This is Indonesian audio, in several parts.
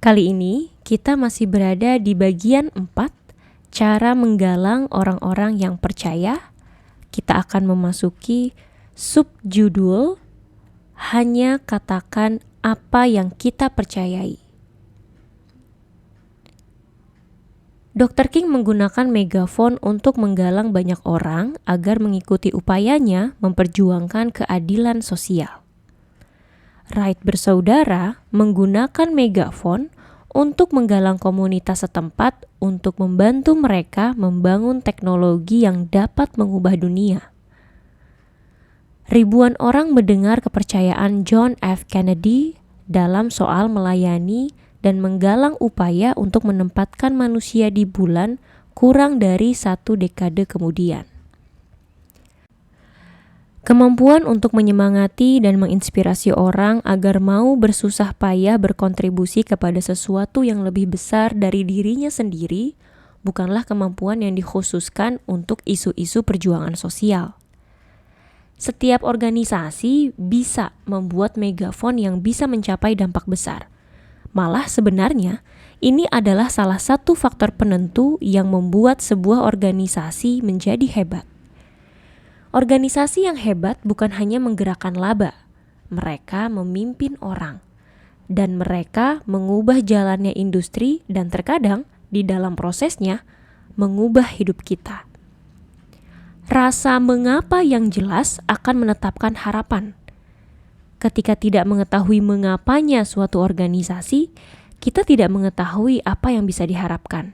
Kali ini kita masih berada di bagian 4, cara menggalang orang-orang yang percaya. Kita akan memasuki subjudul, hanya katakan apa yang kita percayai. Dr. King menggunakan megafon untuk menggalang banyak orang agar mengikuti upayanya memperjuangkan keadilan sosial. Wright bersaudara menggunakan megafon untuk menggalang komunitas setempat untuk membantu mereka membangun teknologi yang dapat mengubah dunia. Ribuan orang mendengar kepercayaan John F. Kennedy dalam soal melayani dan menggalang upaya untuk menempatkan manusia di bulan kurang dari 1 dekade kemudian. Kemampuan untuk menyemangati dan menginspirasi orang agar mau bersusah payah berkontribusi kepada sesuatu yang lebih besar dari dirinya sendiri bukanlah kemampuan yang dikhususkan untuk isu-isu perjuangan sosial. Setiap organisasi bisa membuat megafon yang bisa mencapai dampak besar. Malah sebenarnya, ini adalah salah satu faktor penentu yang membuat sebuah organisasi menjadi hebat. Organisasi yang hebat bukan hanya menggerakkan laba, mereka memimpin orang. Dan mereka mengubah jalannya industri dan terkadang di dalam prosesnya mengubah hidup kita. Rasa mengapa yang jelas akan menetapkan harapan. Ketika tidak mengetahui mengapanya suatu organisasi, kita tidak mengetahui apa yang bisa diharapkan.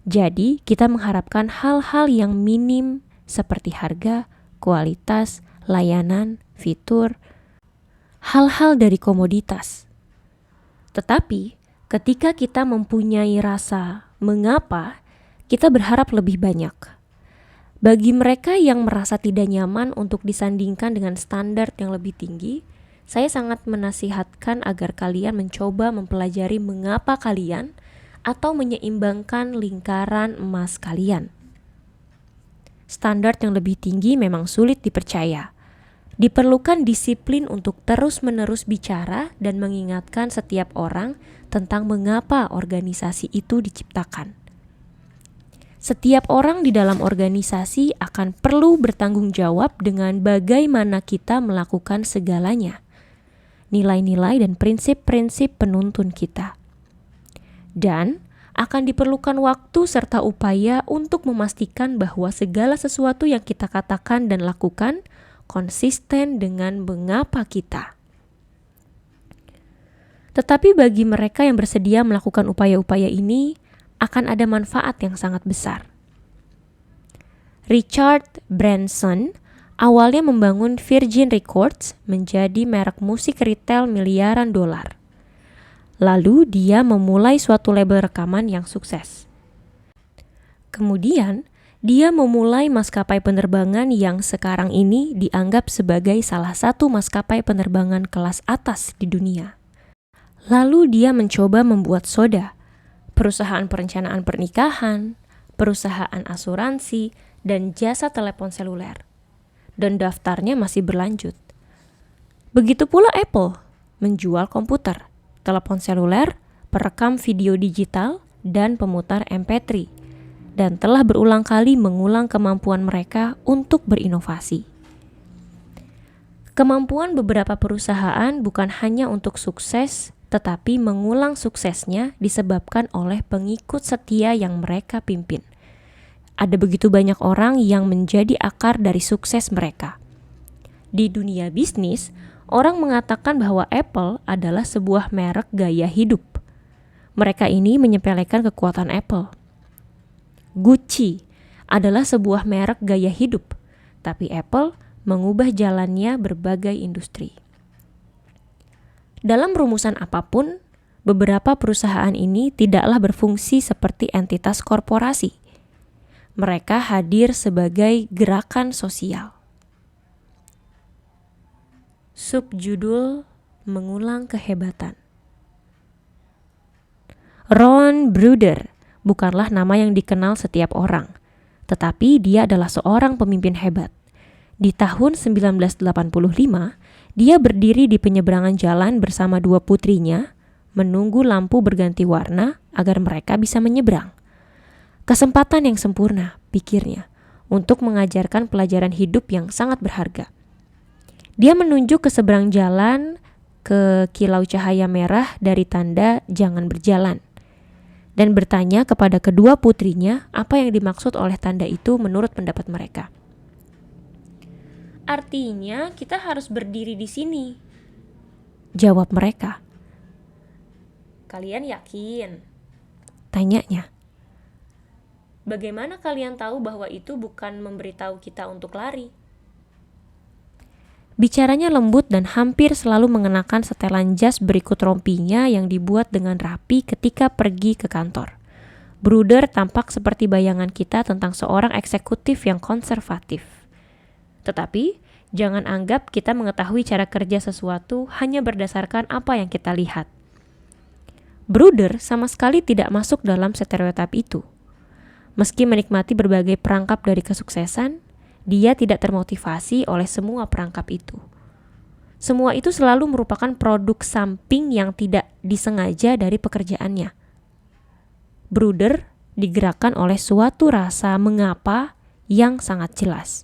Jadi, kita mengharapkan hal-hal yang minim seperti harga, kualitas, layanan, fitur, hal-hal dari komoditas. Tetapi, ketika kita mempunyai rasa mengapa, kita berharap lebih banyak. Bagi mereka yang merasa tidak nyaman untuk disandingkan dengan standar yang lebih tinggi, saya sangat menasihatkan agar kalian mencoba mempelajari mengapa kalian atau menyeimbangkan lingkaran emas kalian. Standar yang lebih tinggi memang sulit dipercaya. Diperlukan disiplin untuk terus-menerus bicara dan mengingatkan setiap orang tentang mengapa organisasi itu diciptakan. Setiap orang di dalam organisasi akan perlu bertanggung jawab dengan bagaimana kita melakukan segalanya. Nilai-nilai dan prinsip-prinsip penuntun kita. Dan akan diperlukan waktu serta upaya untuk memastikan bahwa segala sesuatu yang kita katakan dan lakukan konsisten dengan mengapa kita. Tetapi bagi mereka yang bersedia melakukan upaya-upaya ini, akan ada manfaat yang sangat besar. Richard Branson awalnya membangun Virgin Records menjadi merek musik retail miliaran dolar. Lalu dia memulai suatu label rekaman yang sukses. Kemudian, dia memulai maskapai penerbangan yang sekarang ini dianggap sebagai salah satu maskapai penerbangan kelas atas di dunia. Lalu dia mencoba membuat soda, perusahaan perencanaan pernikahan, perusahaan asuransi, dan jasa telepon seluler. Dan daftarnya masih berlanjut. Begitu pula Apple menjual komputer, telepon seluler, perekam video digital, dan pemutar MP3, dan telah berulang kali mengulang kemampuan mereka untuk berinovasi. Kemampuan beberapa perusahaan bukan hanya untuk sukses, tetapi mengulang suksesnya disebabkan oleh pengikut setia yang mereka pimpin. Ada begitu banyak orang yang menjadi akar dari sukses mereka. Di dunia bisnis, orang mengatakan bahwa Apple adalah sebuah merek gaya hidup. Mereka ini menyepelekan kekuatan Apple. Gucci adalah sebuah merek gaya hidup, tapi Apple mengubah jalannya berbagai industri. Dalam rumusan apapun, beberapa perusahaan ini tidaklah berfungsi seperti entitas korporasi. Mereka hadir sebagai gerakan sosial. Subjudul mengulang kehebatan. Ron Bruder bukanlah nama yang dikenal setiap orang, tetapi dia adalah seorang pemimpin hebat. Di tahun 1985, dia berdiri di penyeberangan jalan bersama 2 putrinya, menunggu lampu berganti warna agar mereka bisa menyeberang. Kesempatan yang sempurna, pikirnya, untuk mengajarkan pelajaran hidup yang sangat berharga. Dia menunjuk ke seberang jalan ke kilau cahaya merah dari tanda jangan berjalan, dan bertanya kepada kedua putrinya apa yang dimaksud oleh tanda itu menurut pendapat mereka. Artinya kita harus berdiri di sini, jawab mereka. Kalian yakin? Tanyanya. Bagaimana kalian tahu bahwa itu bukan memberitahu kita untuk lari? Bicaranya lembut dan hampir selalu mengenakan setelan jas berikut rompinya yang dibuat dengan rapi ketika pergi ke kantor. Bruder tampak seperti bayangan kita tentang seorang eksekutif yang konservatif. Tetapi, jangan anggap kita mengetahui cara kerja sesuatu hanya berdasarkan apa yang kita lihat. Bruder sama sekali tidak masuk dalam stereotip itu. Meski menikmati berbagai perangkap dari kesuksesan, dia tidak termotivasi oleh semua perangkap itu. Semua itu selalu merupakan produk samping yang tidak disengaja dari pekerjaannya. Bruder digerakkan oleh suatu rasa mengapa yang sangat jelas.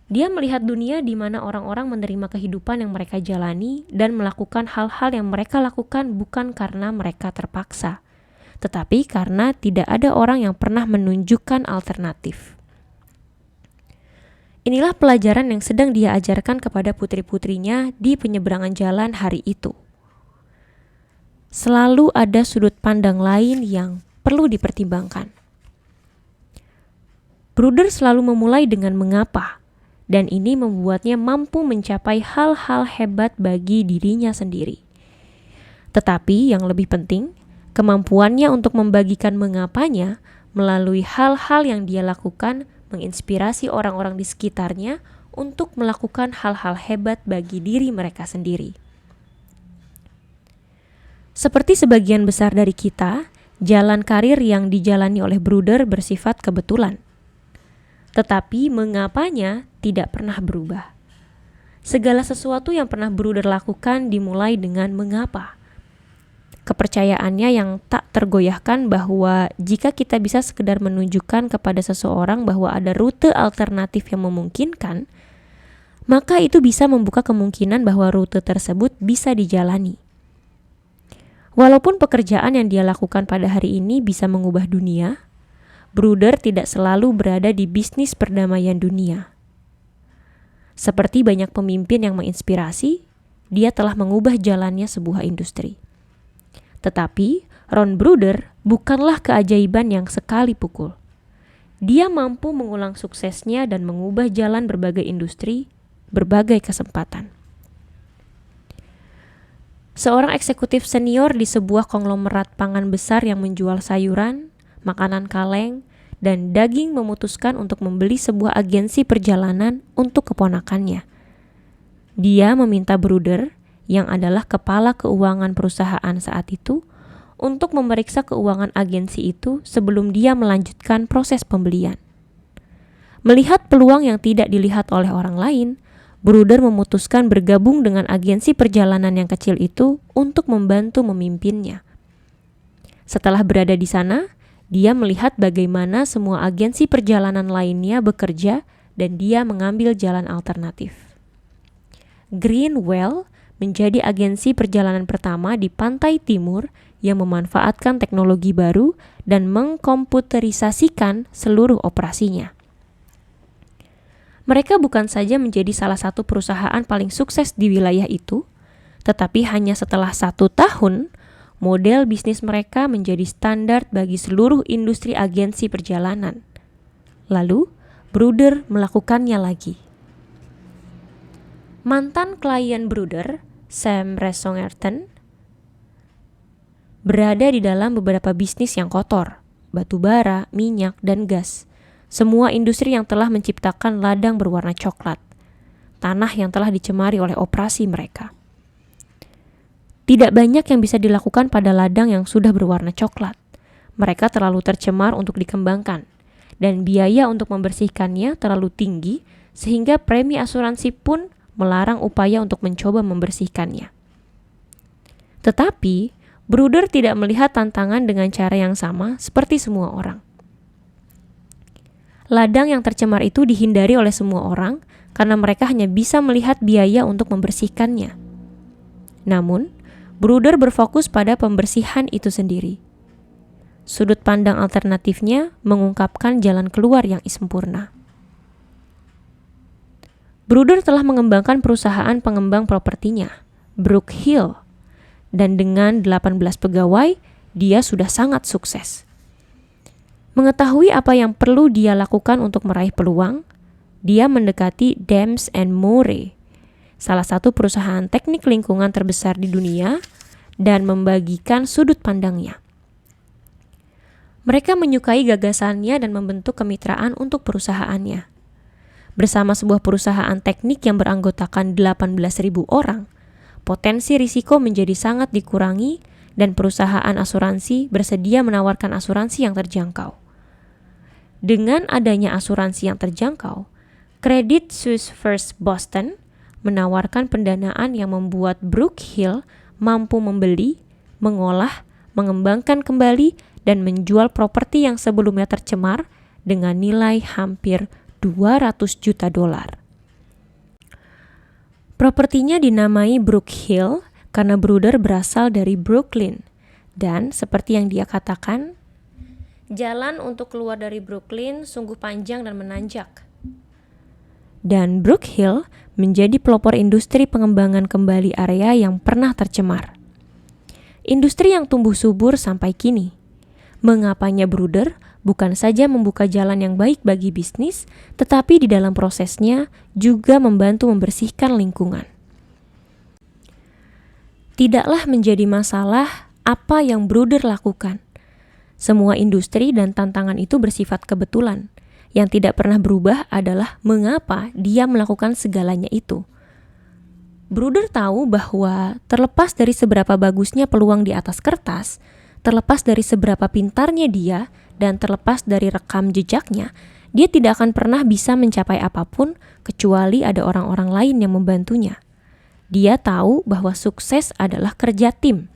Dia melihat dunia di mana orang-orang menerima kehidupan yang mereka jalani dan melakukan hal-hal yang mereka lakukan bukan karena mereka terpaksa, tetapi karena tidak ada orang yang pernah menunjukkan alternatif. Inilah pelajaran yang sedang dia ajarkan kepada putri-putrinya di penyeberangan jalan hari itu. Selalu ada sudut pandang lain yang perlu dipertimbangkan. Bruder selalu memulai dengan mengapa, dan ini membuatnya mampu mencapai hal-hal hebat bagi dirinya sendiri. Tetapi yang lebih penting, kemampuannya untuk membagikan mengapanya melalui hal-hal yang dia lakukan menginspirasi orang-orang di sekitarnya untuk melakukan hal-hal hebat bagi diri mereka sendiri. Seperti sebagian besar dari kita, jalan karir yang dijalani oleh Bruder bersifat kebetulan. Tetapi mengapanya tidak pernah berubah. Segala sesuatu yang pernah Bruder lakukan dimulai dengan mengapa. Kepercayaannya yang tak tergoyahkan bahwa jika kita bisa sekedar menunjukkan kepada seseorang bahwa ada rute alternatif yang memungkinkan, maka itu bisa membuka kemungkinan bahwa rute tersebut bisa dijalani. Walaupun pekerjaan yang dia lakukan pada hari ini bisa mengubah dunia, Bruder tidak selalu berada di bisnis perdamaian dunia. Seperti banyak pemimpin yang menginspirasi, dia telah mengubah jalannya sebuah industri. Tetapi, Ron Bruder bukanlah keajaiban yang sekali pukul. Dia mampu mengulang suksesnya dan mengubah jalan berbagai industri, berbagai kesempatan. Seorang eksekutif senior di sebuah konglomerat pangan besar yang menjual sayuran, makanan kaleng, dan daging memutuskan untuk membeli sebuah agensi perjalanan untuk keponakannya. Dia meminta Bruder, yang adalah kepala keuangan perusahaan saat itu, untuk memeriksa keuangan agensi itu sebelum dia melanjutkan proses pembelian. Melihat peluang yang tidak dilihat oleh orang lain, Bruder memutuskan bergabung dengan agensi perjalanan yang kecil itu untuk membantu memimpinnya. Setelah berada di sana, dia melihat bagaimana semua agensi perjalanan lainnya bekerja dan dia mengambil jalan alternatif. Greenwell menjadi agensi perjalanan pertama di pantai timur yang memanfaatkan teknologi baru dan mengkomputerisasikan seluruh operasinya. Mereka bukan saja menjadi salah satu perusahaan paling sukses di wilayah itu, tetapi hanya setelah 1 tahun, model bisnis mereka menjadi standar bagi seluruh industri agensi perjalanan. Lalu, Bruder melakukannya lagi. Mantan klien Bruder, Sam Resongerton, berada di dalam beberapa bisnis yang kotor, batu bara, minyak, dan gas. Semua industri yang telah menciptakan ladang berwarna coklat, tanah yang telah dicemari oleh operasi mereka. Tidak banyak yang bisa dilakukan pada ladang yang sudah berwarna coklat. Mereka terlalu tercemar untuk dikembangkan, dan biaya untuk membersihkannya terlalu tinggi sehingga premi asuransi pun melarang upaya untuk mencoba membersihkannya. Tetapi, Bruder tidak melihat tantangan dengan cara yang sama seperti semua orang. Ladang yang tercemar itu dihindari oleh semua orang karena mereka hanya bisa melihat biaya untuk membersihkannya. Namun, Bruder berfokus pada pembersihan itu sendiri. Sudut pandang alternatifnya mengungkapkan jalan keluar yang sempurna. Bruder telah mengembangkan perusahaan pengembang propertinya, Brook Hill, dan dengan 18 pegawai, dia sudah sangat sukses. Mengetahui apa yang perlu dia lakukan untuk meraih peluang, dia mendekati Dems & Moore, salah satu perusahaan teknik lingkungan terbesar di dunia, dan membagikan sudut pandangnya. Mereka menyukai gagasannya dan membentuk kemitraan untuk perusahaannya. Bersama sebuah perusahaan teknik yang beranggotakan 18.000 orang, potensi risiko menjadi sangat dikurangi dan perusahaan asuransi bersedia menawarkan asuransi yang terjangkau. Dengan adanya asuransi yang terjangkau, Credit Suisse First Boston menawarkan pendanaan yang membuat Brook Hill mampu membeli, mengolah, mengembangkan kembali, dan menjual properti yang sebelumnya tercemar dengan nilai hampir $200 juta. Propertinya dinamai Brook Hill karena Bruder berasal dari Brooklyn, dan seperti yang dia katakan, jalan untuk keluar dari Brooklyn sungguh panjang dan menanjak. Dan Brook Hill menjadi pelopor industri pengembangan kembali area yang pernah tercemar. Industri yang tumbuh subur sampai kini. Mengapanya Bruder bukan saja membuka jalan yang baik bagi bisnis, tetapi di dalam prosesnya juga membantu membersihkan lingkungan. Tidaklah menjadi masalah apa yang Bruder lakukan. Semua industri dan tantangan itu bersifat kebetulan. Yang tidak pernah berubah adalah mengapa dia melakukan segalanya itu. Bruder tahu bahwa terlepas dari seberapa bagusnya peluang di atas kertas, terlepas dari seberapa pintarnya dia, dan terlepas dari rekam jejaknya, dia tidak akan pernah bisa mencapai apapun kecuali ada orang-orang lain yang membantunya. Dia tahu bahwa sukses adalah kerja tim.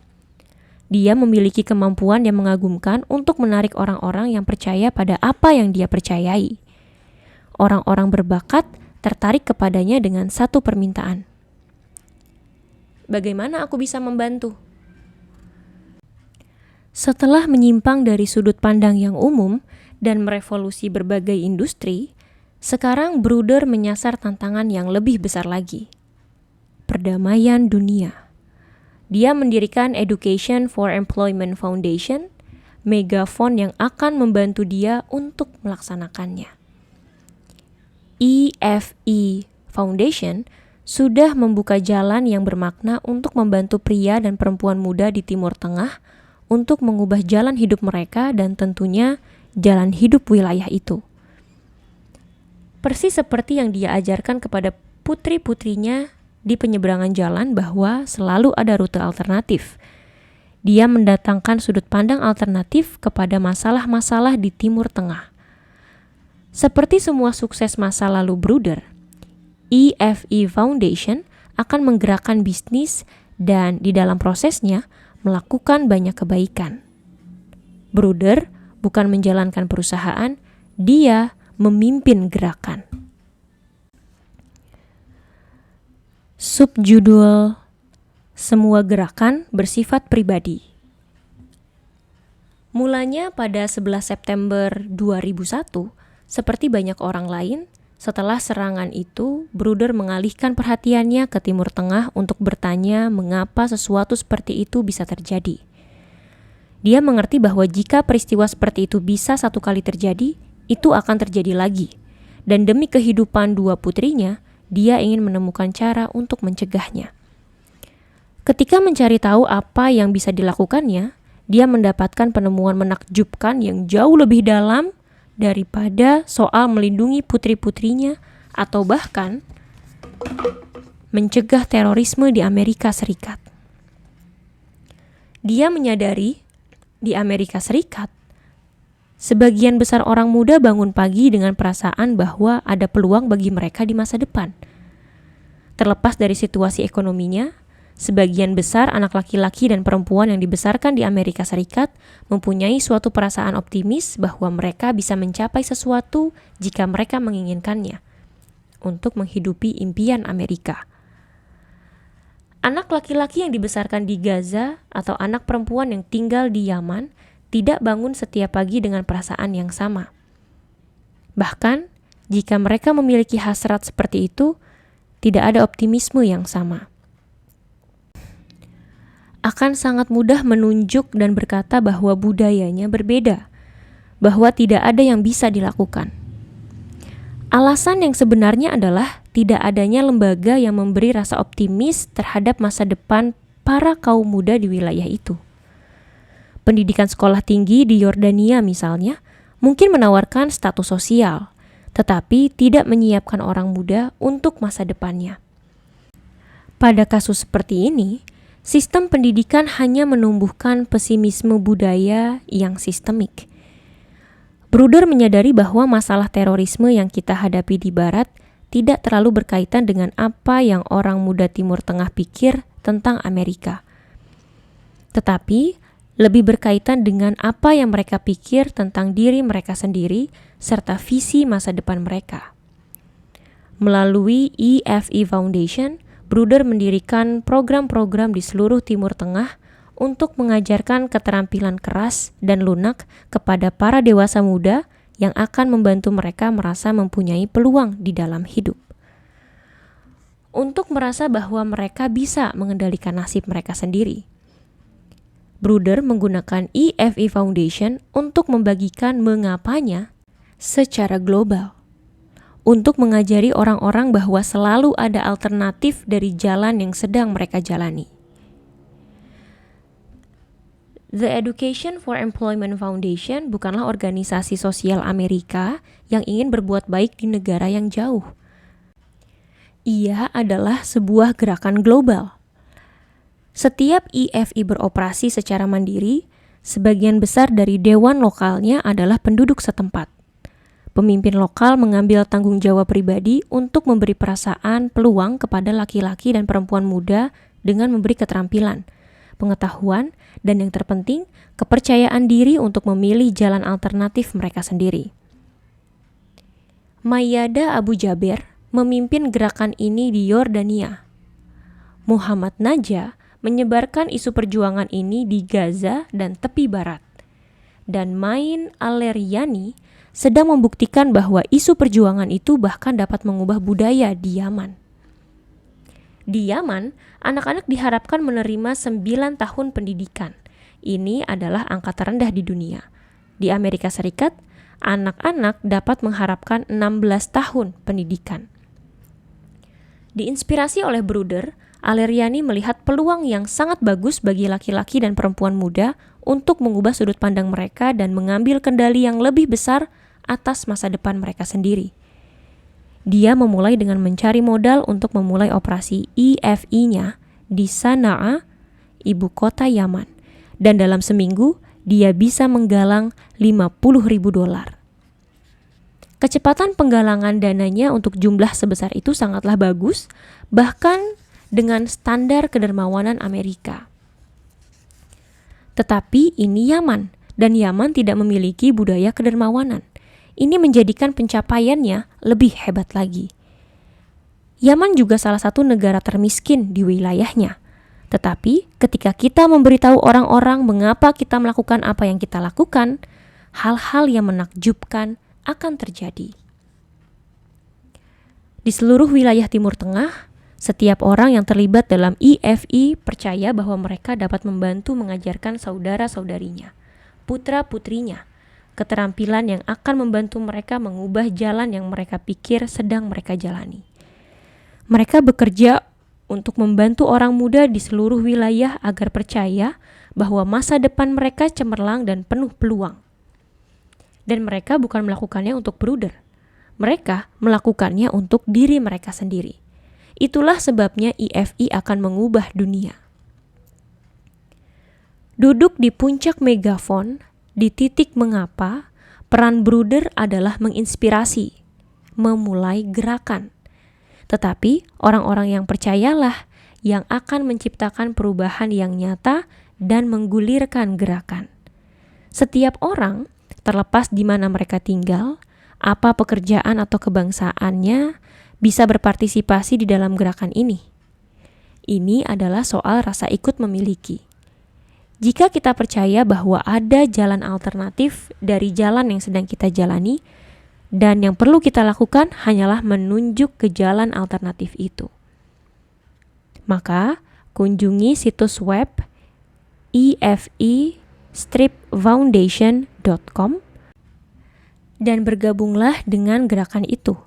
Dia memiliki kemampuan yang mengagumkan untuk menarik orang-orang yang percaya pada apa yang dia percayai. Orang-orang berbakat tertarik kepadanya dengan satu permintaan. Bagaimana aku bisa membantu? Setelah menyimpang dari sudut pandang yang umum dan merevolusi berbagai industri, sekarang Bruder menyasar tantangan yang lebih besar lagi. Perdamaian dunia. Dia mendirikan Education for Employment Foundation, megafon yang akan membantu dia untuk melaksanakannya. EFE Foundation sudah membuka jalan yang bermakna untuk membantu pria dan perempuan muda di Timur Tengah untuk mengubah jalan hidup mereka dan tentunya jalan hidup wilayah itu. Persis seperti yang dia ajarkan kepada putri-putrinya di penyeberangan jalan bahwa selalu ada rute alternatif. Dia mendatangkan sudut pandang alternatif kepada masalah-masalah di Timur Tengah. Seperti semua sukses masa lalu Bruder, EFE Foundation akan menggerakkan bisnis dan di dalam prosesnya melakukan banyak kebaikan. Bruder bukan menjalankan perusahaan, dia memimpin gerakan. Subjudul Semua Gerakan Bersifat Pribadi. Mulanya pada 11 September 2001, seperti banyak orang lain, setelah serangan itu, Bruder mengalihkan perhatiannya ke Timur Tengah untuk bertanya mengapa sesuatu seperti itu bisa terjadi. Dia mengerti bahwa jika peristiwa seperti itu bisa satu kali terjadi, itu akan terjadi lagi. Dan demi kehidupan dua putrinya, dia ingin menemukan cara untuk mencegahnya. Ketika mencari tahu apa yang bisa dilakukannya, dia mendapatkan penemuan menakjubkan yang jauh lebih dalam daripada soal melindungi putri-putrinya atau bahkan mencegah terorisme di Amerika Serikat. Dia menyadari di Amerika Serikat, sebagian besar orang muda bangun pagi dengan perasaan bahwa ada peluang bagi mereka di masa depan. Terlepas dari situasi ekonominya, sebagian besar anak laki-laki dan perempuan yang dibesarkan di Amerika Serikat mempunyai suatu perasaan optimis bahwa mereka bisa mencapai sesuatu jika mereka menginginkannya untuk menghidupi impian Amerika. Anak laki-laki yang dibesarkan di Gaza atau anak perempuan yang tinggal di Yaman tidak bangun setiap pagi dengan perasaan yang sama. Bahkan, jika mereka memiliki hasrat seperti itu, tidak ada optimisme yang sama. Akan sangat mudah menunjuk dan berkata bahwa budayanya berbeda, bahwa tidak ada yang bisa dilakukan. Alasan yang sebenarnya adalah tidak adanya lembaga yang memberi rasa optimis terhadap masa depan para kaum muda di wilayah itu. Pendidikan sekolah tinggi di Yordania misalnya, mungkin menawarkan status sosial, tetapi tidak menyiapkan orang muda untuk masa depannya. Pada kasus seperti ini, sistem pendidikan hanya menumbuhkan pesimisme budaya yang sistemik. Bruder menyadari bahwa masalah terorisme yang kita hadapi di Barat tidak terlalu berkaitan dengan apa yang orang muda Timur Tengah pikir tentang Amerika, tetapi lebih berkaitan dengan apa yang mereka pikir tentang diri mereka sendiri serta visi masa depan mereka. Melalui EFE Foundation, Bruder mendirikan program-program di seluruh Timur Tengah untuk mengajarkan keterampilan keras dan lunak kepada para dewasa muda yang akan membantu mereka merasa mempunyai peluang di dalam hidup. Untuk merasa bahwa mereka bisa mengendalikan nasib mereka sendiri. Bruder menggunakan EFE Foundation untuk membagikan mengapanya secara global. Untuk mengajari orang-orang bahwa selalu ada alternatif dari jalan yang sedang mereka jalani. The Education for Employment Foundation bukanlah organisasi sosial Amerika yang ingin berbuat baik di negara yang jauh. Ia adalah sebuah gerakan global. Setiap EFE beroperasi secara mandiri, sebagian besar dari dewan lokalnya adalah penduduk setempat. Pemimpin lokal mengambil tanggung jawab pribadi untuk memberi perasaan peluang kepada laki-laki dan perempuan muda dengan memberi keterampilan, pengetahuan, dan yang terpenting, kepercayaan diri untuk memilih jalan alternatif mereka sendiri. Mayyada Abu Jaber memimpin gerakan ini di Yordania. Muhammad Najah menyebarkan isu perjuangan ini di Gaza dan tepi barat. Dan Main Al-Leryani sedang membuktikan bahwa isu perjuangan itu bahkan dapat mengubah budaya di Yaman. Di Yaman, anak-anak diharapkan menerima 9 tahun pendidikan. Ini adalah angka terendah di dunia. Di Amerika Serikat, anak-anak dapat mengharapkan 16 tahun pendidikan. Diinspirasi oleh Bruder, Al-Leryani melihat peluang yang sangat bagus bagi laki-laki dan perempuan muda untuk mengubah sudut pandang mereka dan mengambil kendali yang lebih besar atas masa depan mereka sendiri. Dia memulai dengan mencari modal untuk memulai operasi EFE-nya di Sana'a, ibu kota Yaman. Dan dalam seminggu, dia bisa menggalang $50.000. Kecepatan penggalangan dananya untuk jumlah sebesar itu sangatlah bagus, bahkan dengan standar kedermawanan Amerika. Tetapi ini Yaman, dan Yaman tidak memiliki budaya kedermawanan. Ini menjadikan pencapaiannya lebih hebat lagi. Yaman juga salah satu negara termiskin di wilayahnya. Tetapi ketika kita memberitahu orang-orang mengapa kita melakukan apa yang kita lakukan, hal-hal yang menakjubkan akan terjadi. Di seluruh wilayah Timur Tengah, setiap orang yang terlibat dalam EFE percaya bahwa mereka dapat membantu mengajarkan saudara-saudarinya, putra-putrinya, keterampilan yang akan membantu mereka mengubah jalan yang mereka pikir sedang mereka jalani. Mereka bekerja untuk membantu orang muda di seluruh wilayah agar percaya bahwa masa depan mereka cemerlang dan penuh peluang. Dan mereka bukan melakukannya untuk Bruder. Mereka melakukannya untuk diri mereka sendiri. Itulah sebabnya EFE akan mengubah dunia. Duduk di puncak megafon, di titik mengapa, peran Bruder adalah menginspirasi, memulai gerakan. Tetapi orang-orang yang percayalah yang akan menciptakan perubahan yang nyata dan menggulirkan gerakan. Setiap orang, terlepas di mana mereka tinggal, apa pekerjaan atau kebangsaannya, bisa berpartisipasi di dalam gerakan ini. Ini adalah soal rasa ikut memiliki. Jika kita percaya bahwa ada jalan alternatif dari jalan yang sedang kita jalani, dan yang perlu kita lakukan hanyalah menunjuk ke jalan alternatif itu, maka kunjungi situs web efe-foundation.com dan bergabunglah dengan gerakan itu.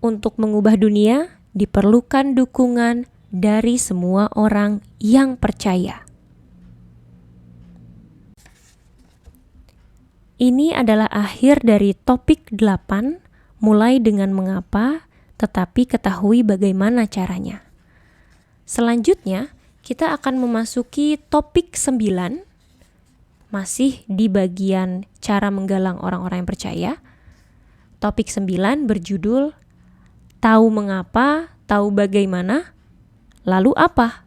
Untuk mengubah dunia, diperlukan dukungan dari semua orang yang percaya. Ini adalah akhir dari topik 8, mulai dengan mengapa, tetapi ketahui bagaimana caranya. Selanjutnya, kita akan memasuki topik 9, masih di bagian cara menggalang orang-orang yang percaya. Topik 9 berjudul Tahu mengapa, tahu bagaimana, lalu apa?